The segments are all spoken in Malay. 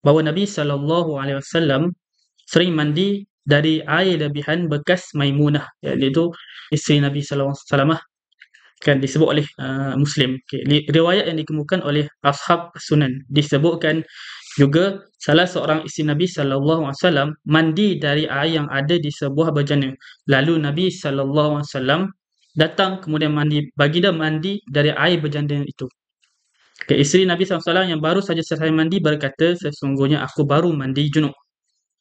bahawa Nabi SAW sering mandi dari air lebihan bekas Maimunah, iaitu isteri Nabi SAW, kan disebut oleh Muslim. Okay. Riwayat yang dikemukakan oleh ashab sunan disebutkan juga salah seorang isteri Nabi SAW mandi dari air yang ada di sebuah bejana. Lalu Nabi SAW datang kemudian baginda mandi dari air bejana itu. Okay, isteri Nabi SAW yang baru saja selesai mandi berkata, sesungguhnya aku baru mandi junub.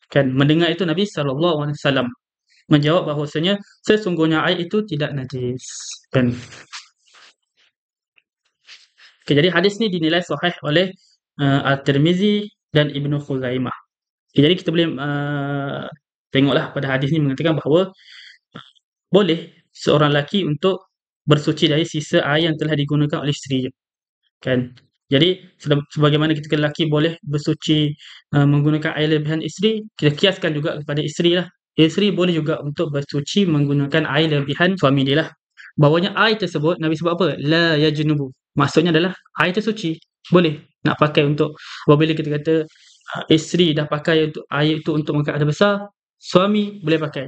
Kan mendengar itu Nabi SAW menjawab bahawasanya sesungguhnya air itu tidak najis. Kan. Okay, jadi hadis ni dinilai sahih oleh At-Tirmizi dan Ibnu Khuzaimah. Okay, jadi kita boleh tengoklah pada hadis ni mengatakan bahawa boleh seorang lelaki untuk bersuci dari sisa air yang telah digunakan oleh isterinya. Kan. Jadi sebagaimana kita lelaki boleh bersuci menggunakan air lebihan isteri, kita kiaskan juga kepada isteri lah. Isteri boleh juga untuk bersuci menggunakan air lebihan suami dia lah. Bahawanya air tersebut Nabi sebut apa? La yajnubu. Maksudnya adalah air itu suci. Boleh nak pakai untuk apabila kita kata isteri dah pakai untuk air itu untuk mengangkat hadas besar, suami boleh pakai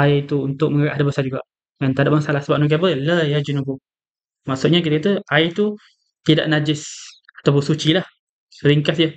air itu untuk mengangkat hadas besar juga. Dan tak ada masalah sebab Nabi apa? La yajnubu. Maksudnya kita kata air itu tidak najis ataupun suci lah. Ringkas dia.